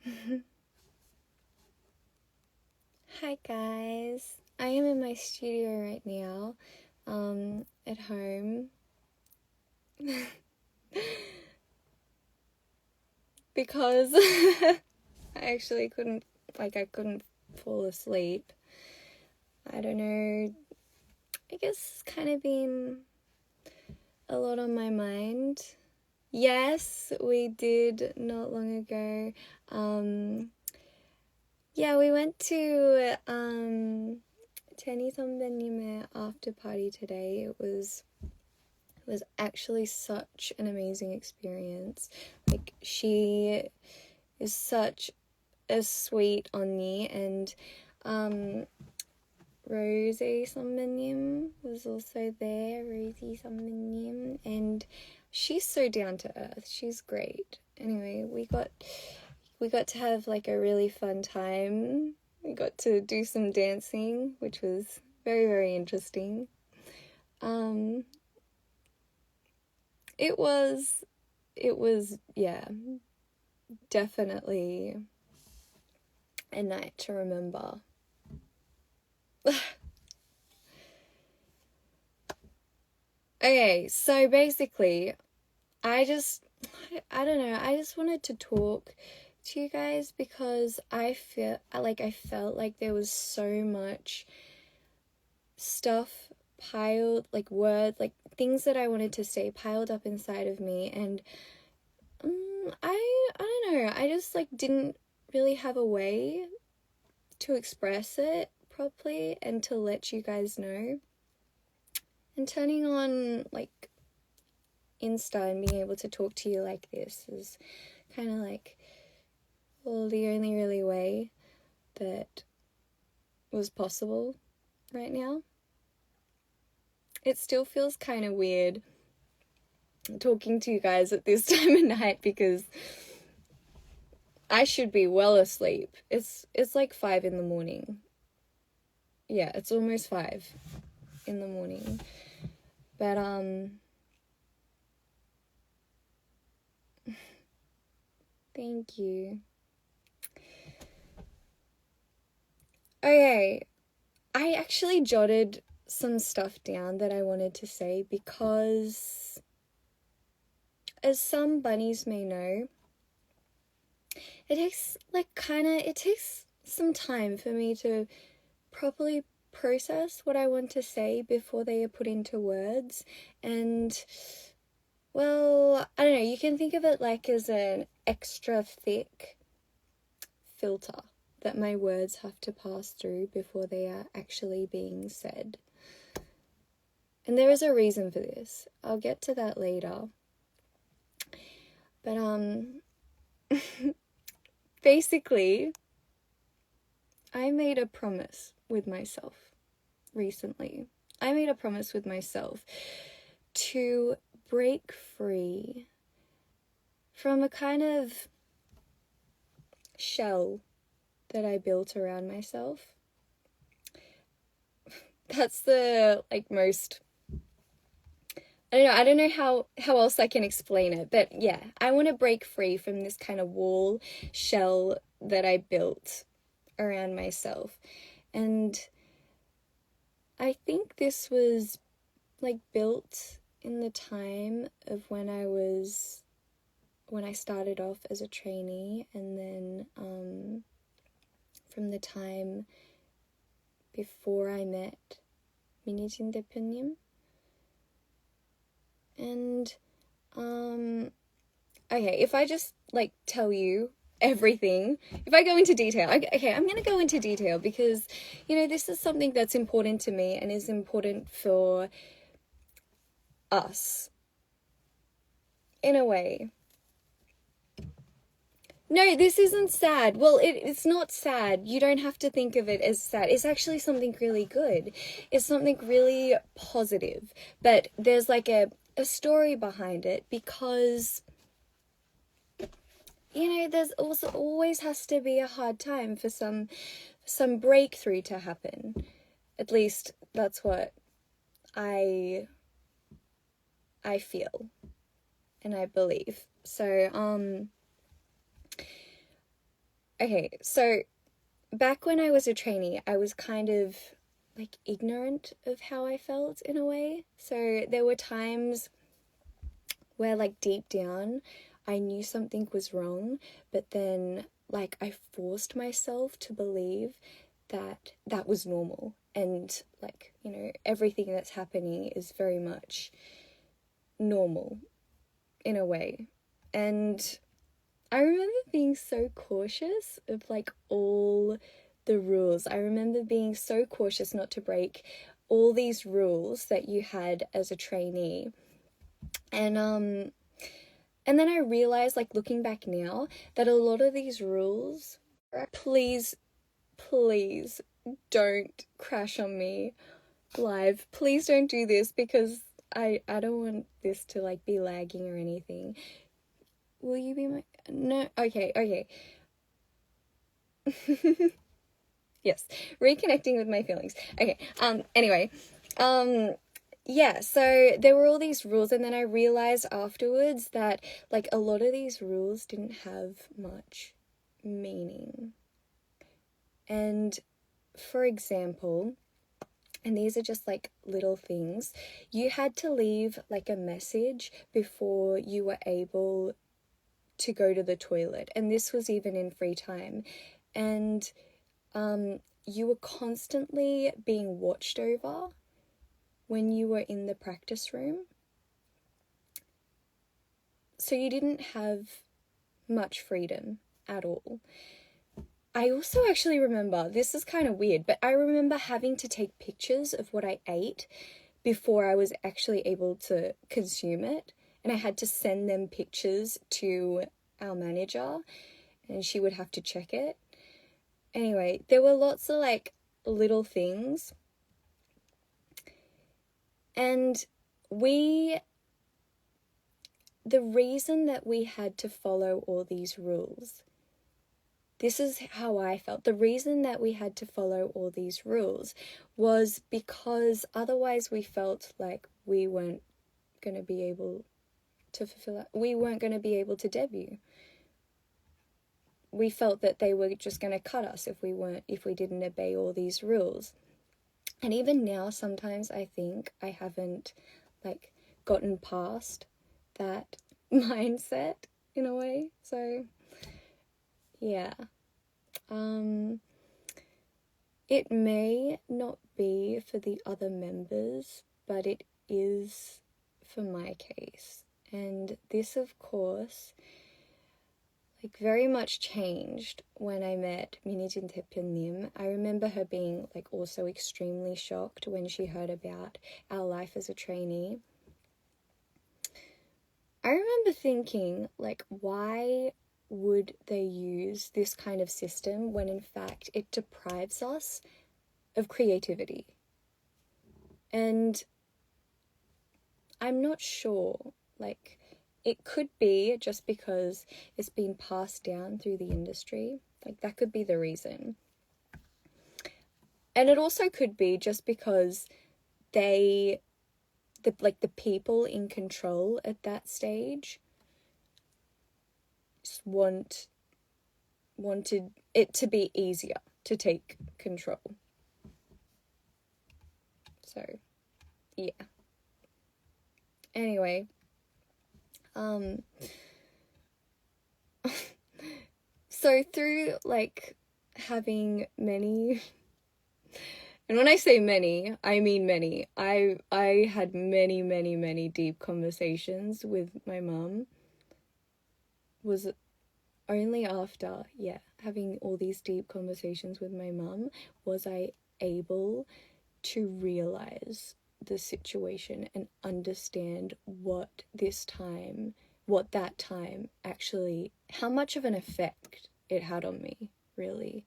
Hi guys, I am in my studio right now, at home, because I actually I couldn't fall asleep. I don't know, I guess it's kind of been a lot on my mind. Yes, we did not long ago. Yeah, we went to, Tenny 선배님의 after party today. It was actually such an amazing experience. Like, she is such a sweet 언니, and Rosie 선배님 was also there, Rosie 선배님, and she's so down to earth. She's great. Anyway, we got to have like a really fun time. We got to do some dancing, which was very, very interesting. It was, yeah, definitely a night to remember. Okay, so basically, I don't know, I just wanted to talk to you guys because I felt like there was so much stuff piled, like words, like things that I wanted to say piled up inside of me, and I don't know, I just like didn't really have a way to express it properly and to let you guys know. And turning on like Insta and being able to talk to you like this is kind of like, well, the only really way that was possible right now. It still feels kind of weird talking to you guys at this time of night because I should be well asleep. It's like 5 in the morning. Yeah, it's almost 5 in the morning. But thank you. Okay, I actually jotted some stuff down that I wanted to say because, as some bunnies may know, it takes some time for me to properly process what I want to say before they are put into words. And, well, I don't know, you can think of it like as an extra thick filter that my words have to pass through before they are actually being said. And there is a reason for this. I'll get to that later. But basically, I made a promise with myself recently. I made a promise with myself to break free from a kind of shell that I built around myself. That's the most, I don't know how else I can explain it, but yeah, I want to break free from this kind of wall shell that I built around myself. And I think this was like built in the time of when I started off as a trainee, and then from the time before I met 민희진 대표님. And okay, if I just like tell you everything, if I go into detail, okay, I'm going to go into detail because, this is something that's important to me and is important for us in a way. No, this isn't sad. Well, it's not sad. You don't have to think of it as sad. It's actually something really good. It's something really positive. But there's like a story behind it because, there's also always has to be a hard time for some breakthrough to happen. At least that's what I feel and I believe. So, okay, so back when I was a trainee, I was kind of like ignorant of how I felt in a way. So there were times where like deep down I knew something was wrong, but then like I forced myself to believe that that was normal, and like, you know, everything that's happening is very much normal in a way. And I remember being so cautious of like all the rules. I remember being so cautious not to break all these rules that you had as a trainee. And then I realized, like looking back now, that a lot of these rules, please, please don't crash on me live. Please don't do this, because I don't want this to like be lagging or anything. Will you be my... No, okay. Yes, reconnecting with my feelings. Okay, anyway, yeah, so there were all these rules, and then I realized afterwards that like a lot of these rules didn't have much meaning. And for example, and these are just like little things, you had to leave like a message before you were able to go to the toilet, and this was even in free time. And you were constantly being watched over when you were in the practice room. So you didn't have much freedom at all. I also actually remember, this is kind of weird, but I remember having to take pictures of what I ate before I was actually able to consume it. And I had to send them pictures to our manager, and she would have to check it. Anyway, there were lots of like little things. And the reason that we had to follow all these rules, this is how I felt. The reason that we had to follow all these rules was because otherwise we felt like we weren't going to be able to fulfill it. We weren't going to be able to debut. We felt that they were just going to cut us if we didn't obey all these rules. And even now, sometimes I think I haven't like gotten past that mindset in a way. So yeah, it may not be for the other members, but it is for my case. And this, of course, like very much changed when I met Minijintip Nim. I remember her being like also extremely shocked when she heard about our life as a trainee. I remember thinking, like, why would they use this kind of system when in fact it deprives us of creativity? And I'm not sure, like, it could be just because it's been passed down through the industry. Like, that could be the reason. And it also could be just because the people in control at that stage just wanted it to be easier to take control. So, yeah. Anyway, so through like having many, and when I say many, I mean many, I had many deep conversations with my mum. Was only after, having all these deep conversations with my mum was I able to realize the situation and understand what that time actually, how much of an effect it had on me, really.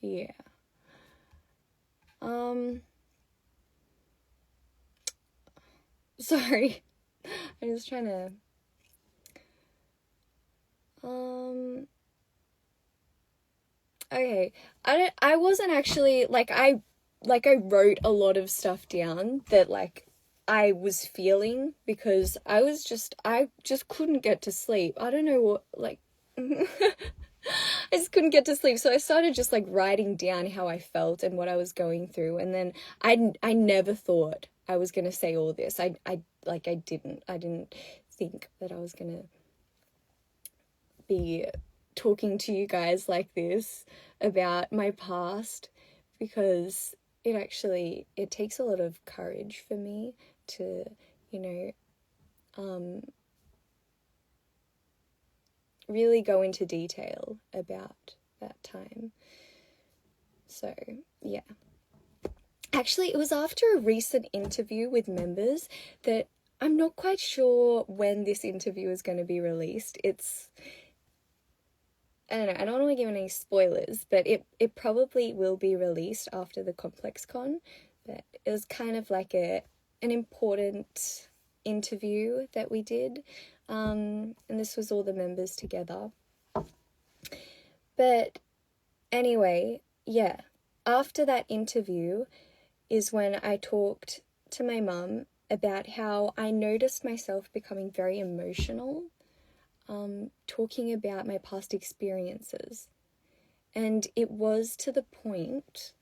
Yeah. Sorry. I'm just trying to okay. I wasn't actually like I wrote a lot of stuff down that like I was feeling because I just couldn't get to sleep. I don't know I just couldn't get to sleep. So I started just like writing down how I felt and what I was going through. And then I never thought I was going to say all this. I didn't think that I was going to be talking to you guys like this about my past, because it takes a lot of courage for me to, really go into detail about that time. So, yeah. Actually, it was after a recent interview with members that I'm not quite sure when this interview is going to be released. I don't know, I don't want to give any spoilers, but it probably will be released after the ComplexCon. But it was kind of like an important interview that we did. And this was all the members together. But anyway, yeah, after that interview is when I talked to my mum about how I noticed myself becoming very emotional, talking about my past experiences. And it was to the point,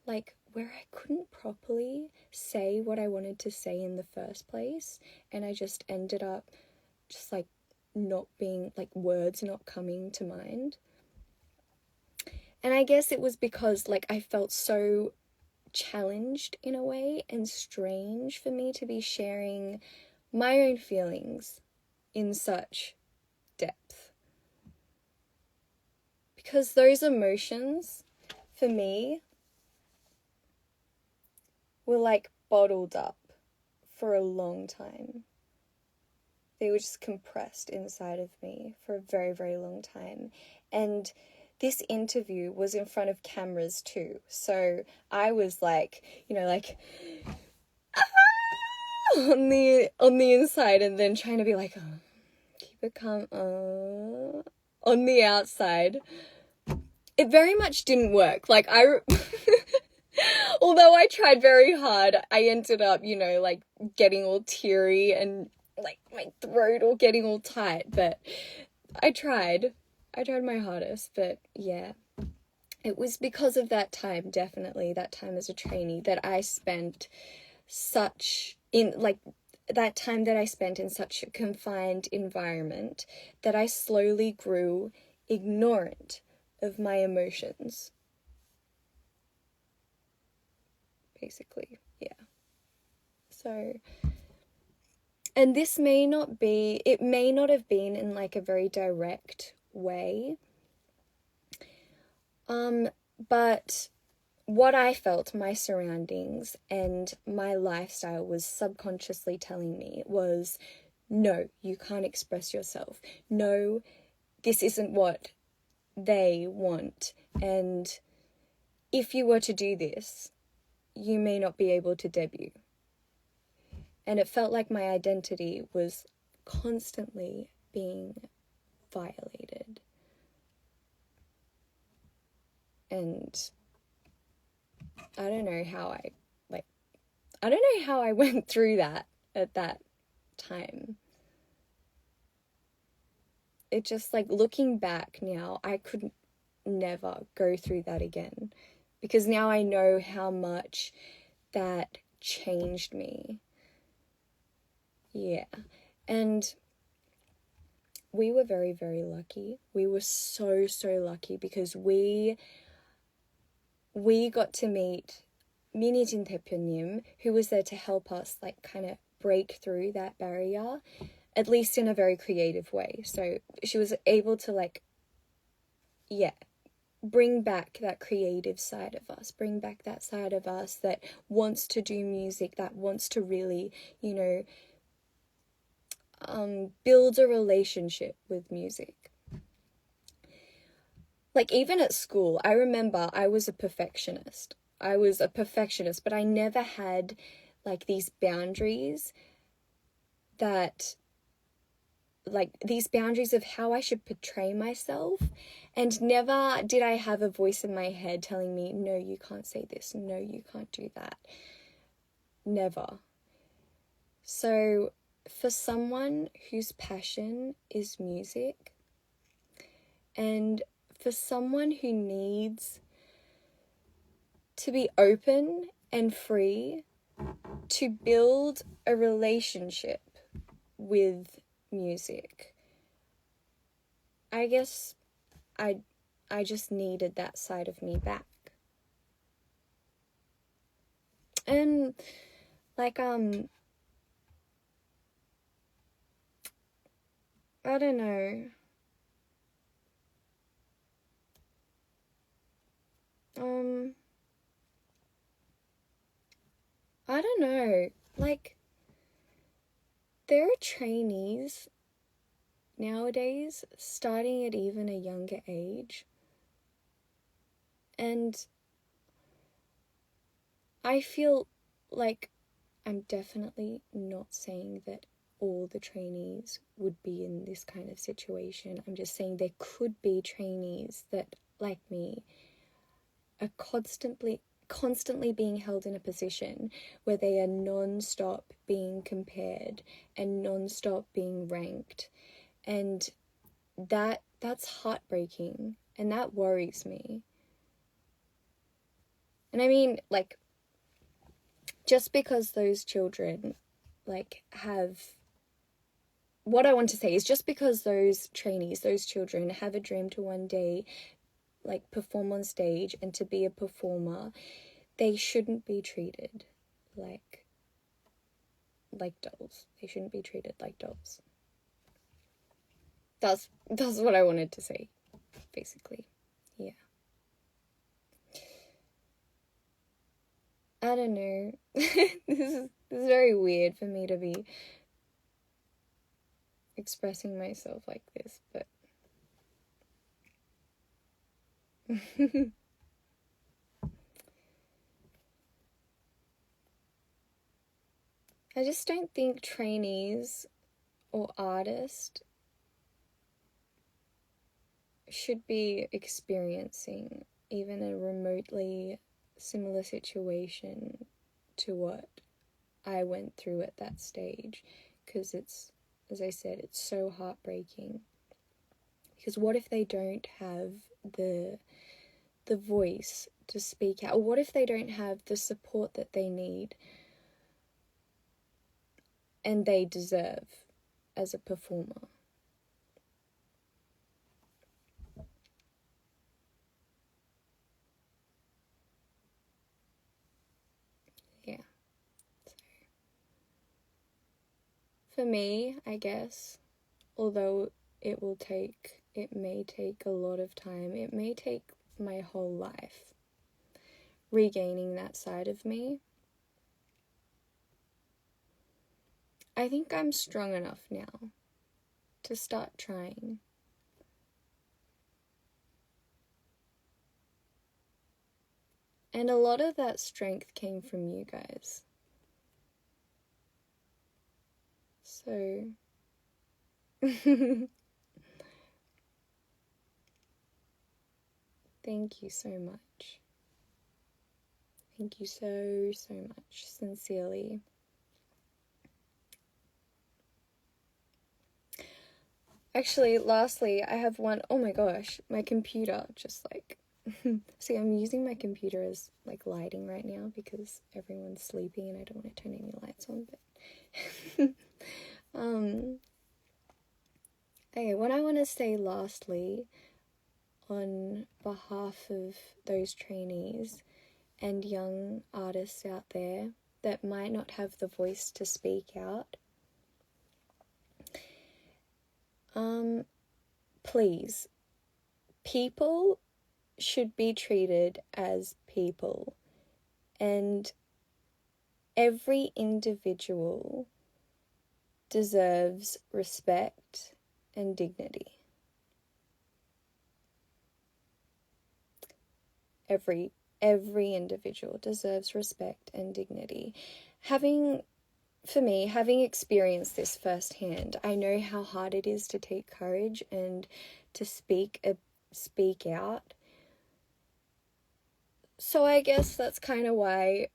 like, where I couldn't properly say what I wanted to say in the first place. And I just ended up just like not being, like, words not coming to mind. And I guess it was because, like, I felt so challenged in a way and strange for me to be sharing my own feelings in such depth. Because those emotions, for me, were like bottled up for a long time. They were just compressed inside of me for a very, very long time. And this interview was in front of cameras too. So I was like, on the inside, and then trying to be like, oh, keep it calm, on the outside. It very much didn't work. Like, although I tried very hard, I ended up, like, getting all teary and like my throat all getting all tight. But I tried my hardest. But yeah, it was because of that time, definitely that time as a trainee, that I spent such in such a confined environment, that I slowly grew ignorant of my emotions. Basically, yeah. So, and it may not have been in like a very direct way. But what I felt, my surroundings and my lifestyle was subconsciously telling me was, no, you can't express yourself. No, this isn't what they want. And if you were to do this, you may not be able to debut. And it felt like my identity was constantly being violated. And I don't know how I went through that at that time. It just, like, looking back now, I could never go through that again, because now I know how much that changed me. Yeah. And we were very, very lucky. We were so, so lucky, because we got to meet Minijin 대표님, who was there to help us, like, kind of break through that barrier, at least in a very creative way. So she was able to, like, bring back that creative side of us, bring back that side of us that wants to do music, that wants to really, build a relationship with music. Like, even at school, I remember I was a perfectionist, but I never had, like, these boundaries of how I should portray myself. And never did I have a voice in my head telling me, no, you can't say this, no, you can't do that. Never. So for someone whose passion is music, And for someone who needs to be open and free to build a relationship with music, I guess I just needed that side of me back. And like I don't know. I don't know. Like, there are trainees nowadays starting at even a younger age. And I feel like I'm definitely not saying that all the trainees would be in this kind of situation. I'm just saying there could be trainees that, like me, are constantly being held in a position where they are non-stop being compared and non-stop being ranked, and that's heartbreaking, and that worries me. And I mean, like, just because those children like have, what I want to say is, just because those trainees, those children have a dream to one day like perform on stage and to be a performer, they shouldn't be treated like dolls. They shouldn't be treated like dolls. That's what I wanted to say, basically. Yeah. I don't know. This is very weird for me to be expressing myself like this, but I just don't think trainees or artists should be experiencing even a remotely similar situation to what I went through at that stage, because it's, as I said, it's so heartbreaking. Because what if they don't have the voice to speak out? Or what if they don't have the support that they need and they deserve as a performer? Yeah. So, for me, I guess, although it may take a lot of time, it may take my whole life regaining that side of me, I think I'm strong enough now to start trying. And a lot of that strength came from you guys. So thank you so much. Thank you so much, sincerely. Actually, lastly, I have one. Oh my gosh, my computer just like see, I'm using my computer as like lighting right now because everyone's sleeping and I don't want to turn any lights on, but okay, what I want to say lastly, on behalf of those trainees and young artists out there that might not have the voice to speak out, please, people should be treated as people, and every individual deserves respect and dignity. Every individual deserves respect and dignity. Having experienced this firsthand, I know how hard it is to take courage and to speak out. So I guess that's kind of why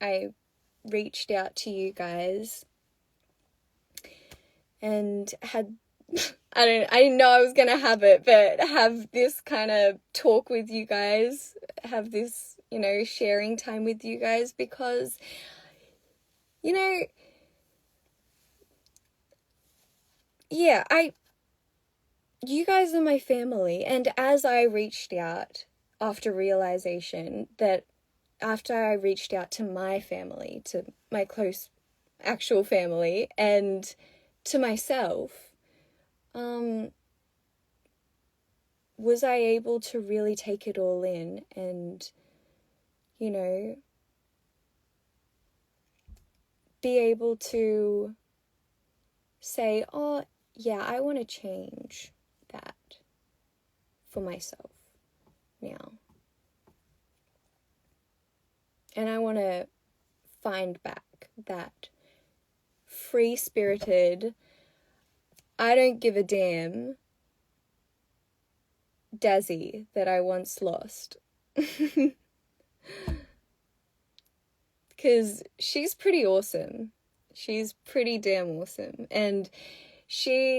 I reached out to you guys and had I didn't know I was gonna have it, but have this kind of talk with you guys, have this, you know, sharing time with you guys, because, you know, yeah, you guys are my family, and as I reached out after realization that after I reached out to my family, to my close actual family, and to myself, was I able to really take it all in and, you know, be able to say, oh, yeah, I want to change that for myself now. And I want to find back that free-spirited, I don't give a damn Dazzy that I once lost. Because she's pretty awesome. She's pretty damn awesome. And she's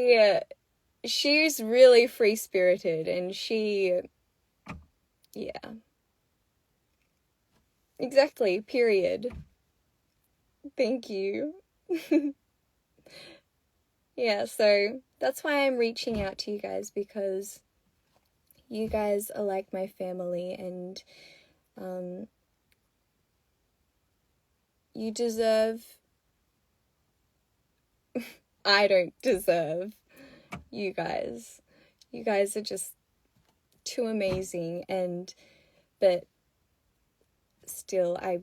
really free-spirited, and yeah. Exactly, period. Thank you. Yeah, so that's why I'm reaching out to you guys, because you guys are like my family, and you deserve... I don't deserve you guys. You guys are just too amazing, but still, I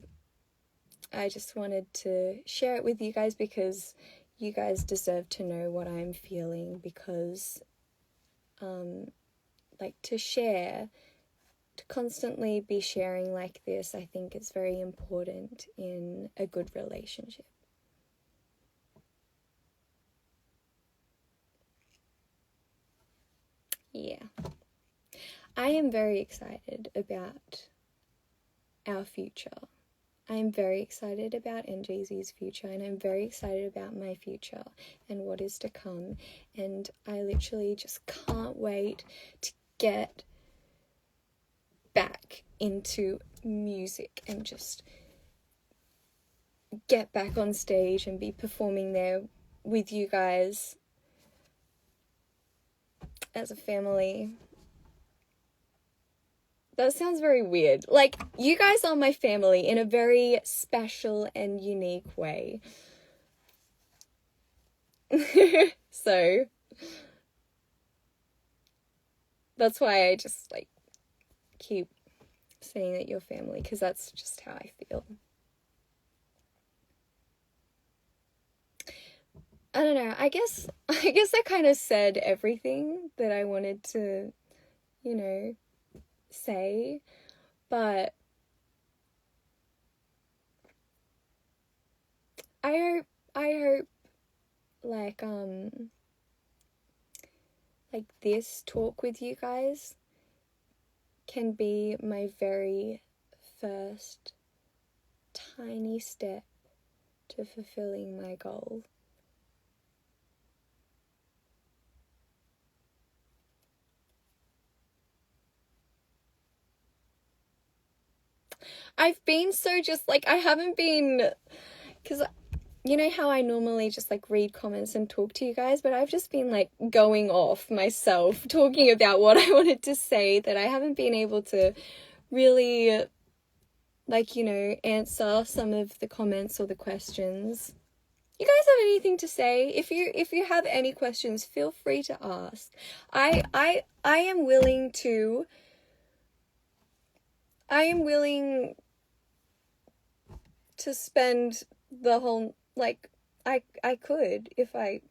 just wanted to share it with you guys, because you guys deserve to know what I'm feeling, because like, to constantly be sharing like this, I think it's very important in a good relationship. Yeah. I am very excited about our future. I'm very excited about NJZ's future, and I'm very excited about my future and what is to come. And I literally just can't wait to get back into music and just get back on stage and be performing there with you guys as a family. That sounds very weird. Like, you guys are my family in a very special and unique way. So, that's why I just, like, keep saying that you're family, because that's just how I feel. I don't know, I guess I kind of said everything that I wanted to, you know, say, but I hope like this talk with you guys can be my very first tiny step to fulfilling my goal. I've been so just like, I haven't been, because you know how I normally just like read comments and talk to you guys, but I've just been like going off myself, talking about what I wanted to say, that I haven't been able to really, like, you know, answer some of the comments or the questions. You guys have anything to say? If you have any questions, feel free to ask. I am willing to spend the whole, like, I could if I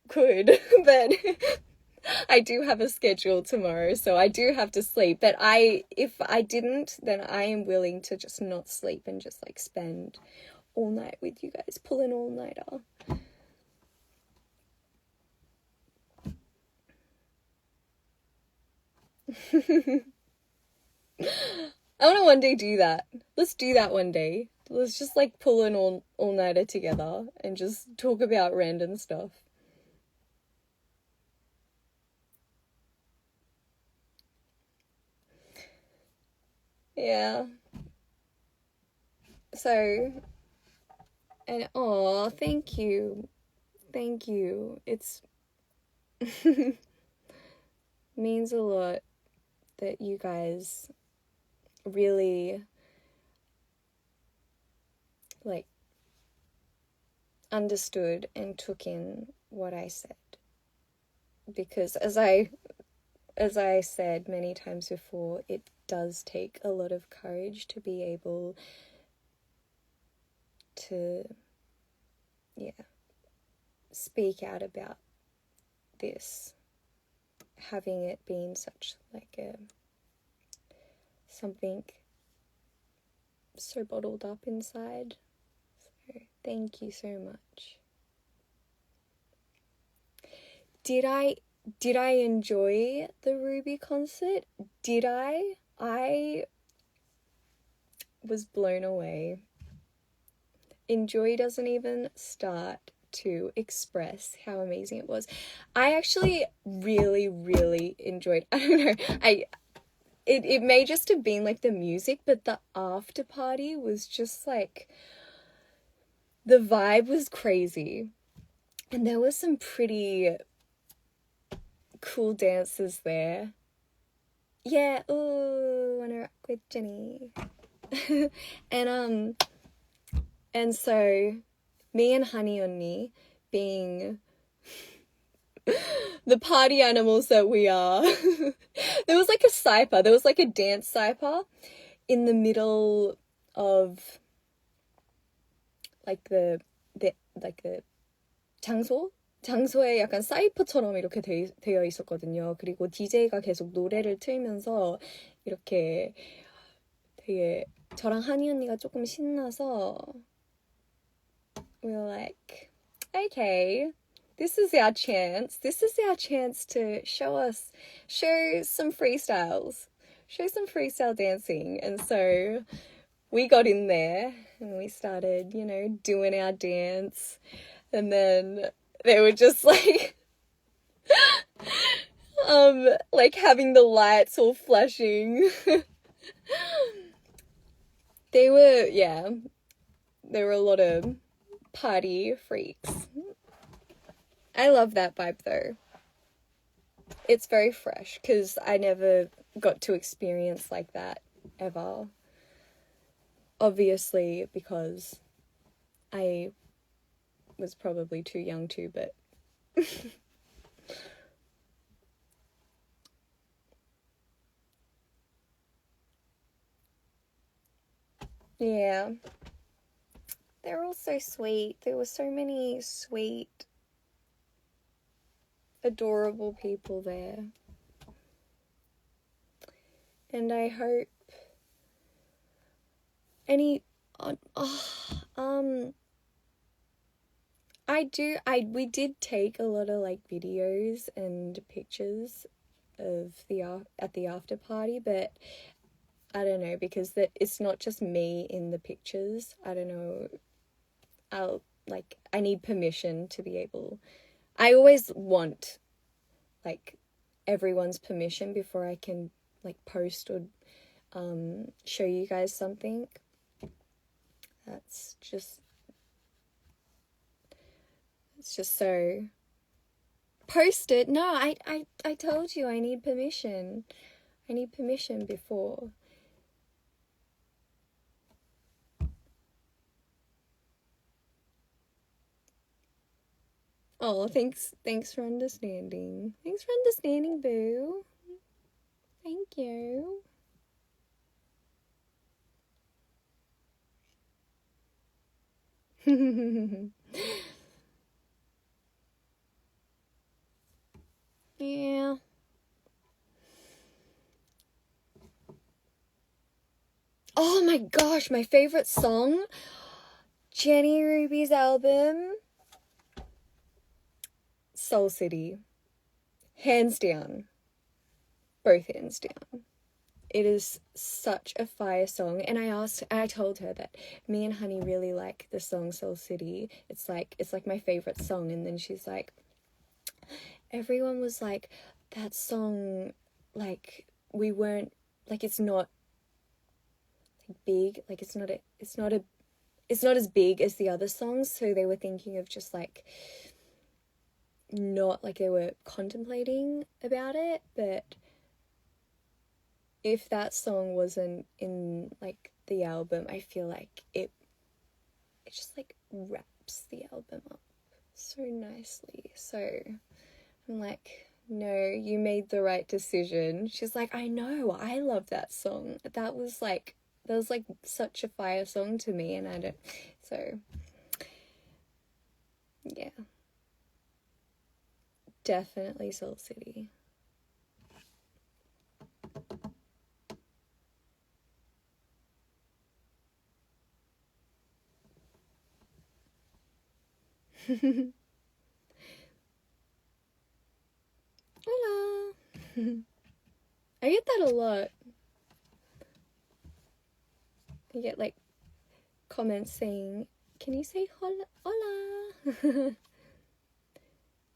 could, but I do have a schedule tomorrow, so I do have to sleep. But if I didn't, then I am willing to just not sleep and just like spend all night with you guys, pull an all-nighter. I want to one day do that. Let's do that one day. Let's just like pull an all-nighter together and just talk about random stuff. Yeah. So, and oh, thank you. Thank you. It's means a lot that you guys really like understood and took in what I said. Because as I said many times before, it does take a lot of courage to be able to, yeah, speak out about this, having it been such like a something so bottled up inside. So thank you so much. Did I enjoy the Ruby concert? Did I? I was blown away. Enjoy doesn't even start to express how amazing it was. I actually really, really enjoyed, I don't know, it may just have been like the music, but the after party was just like, the vibe was crazy. And there were some pretty cool dances there. Yeah, ooh, wanna rock with Jenny. And so me and Honey Onni, being the party animals that we are, there was like a saipa, there was like a dance saipa in the middle of like the 장소에 약간 사이퍼처럼 이렇게 되어 있었거든요. 그리고 DJ가 계속 노래를 틀면서 이렇게 되게 저랑 하니 언니가 조금 신나서 we were like, okay, this is our chance. This is our chance to show some freestyles, show some freestyle dancing. And so we got in there and we started, you know, doing our dance. And then they were just like, like having the lights all flashing. There were a lot of party freaks. I love that vibe though. It's very fresh because I never got to experience like that ever. Obviously, because I was probably too young to, but yeah. They're all so sweet. There were so many sweet, adorable people there. And I hope we did take a lot of like videos and pictures of at the after party, but I don't know, because it's not just me in the pictures. I don't know. I need permission to be able. I always want like everyone's permission before I can like post or show you guys something. It's just so. Post it. No, I told you I need permission. I need permission before. Oh, thanks for understanding. Thanks for understanding, boo. Thank you. Yeah. Oh my gosh, my favorite song, Jenny Ruby's album, Soul City. Hands down. Both hands down. It is such a fire song. And I told her that me and Honey really like the song Soul City. It's like my favorite song. And then she's like, everyone was like, that song, like, we weren't, like, it's not big, like it's not as big as the other songs, so they were thinking of just like not like they were contemplating about it. But if that song wasn't in like the album, I feel like it just like wraps the album up so nicely. So I'm like, no, you made the right decision. She's like, I know, I love that song. That was like such a fire song to me, and I don't, so yeah, definitely Soul City. Hola. I get that a lot. I get like comments saying, can you say hola? Hola.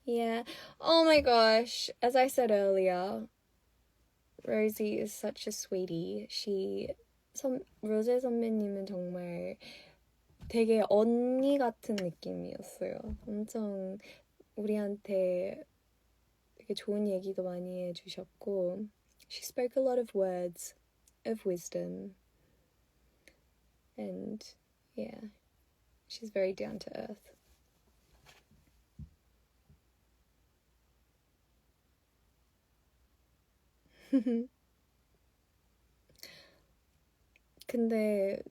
Yeah. Oh my gosh. As I said earlier, Rosie is such a sweetie. 로제 선배님은 정말 되게 언니 같은 느낌이었어요. 엄청 우리한테 되게 좋은 얘기도 많이 해주셨고, she spoke a lot of words of wisdom, and yeah, she's very down to earth. 근데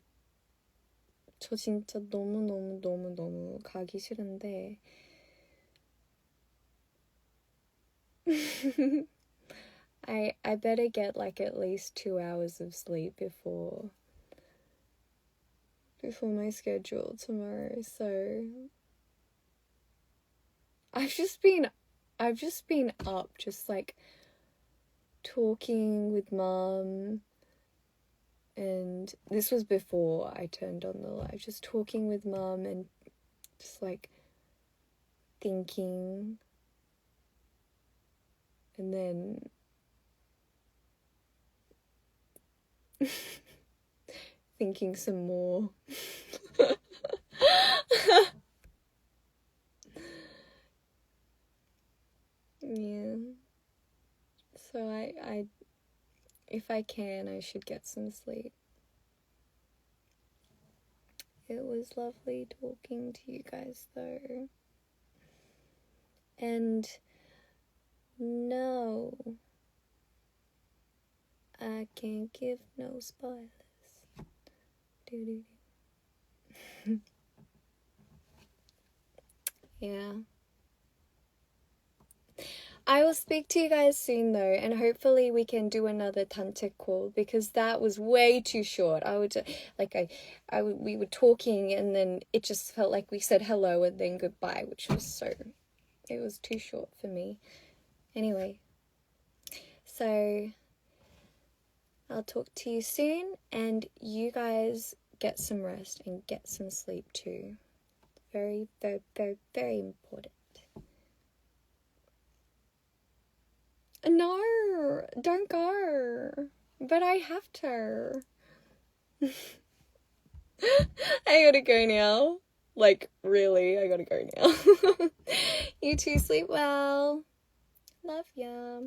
저 진짜 너무 가기 싫은데 I better get like at least 2 hours of sleep before my schedule tomorrow. So I've just been up just like talking with Mum, and this was before I turned on the live, just talking with Mum and just like thinking, and then thinking some more. Yeah. So I if I can, I should get some sleep. It was lovely talking to you guys though. And no, I can't give no spoilers. Yeah. I will speak to you guys soon though, and hopefully we can do another tantric call, because that was way too short. We were talking and then it just felt like we said hello and then goodbye, it was too short for me. Anyway, so I'll talk to you soon, and you guys get some rest and get some sleep too. Very, very, very, very important. No, don't go. But I have to. I gotta go now. Like, really, I gotta go now. You two sleep well. Love ya.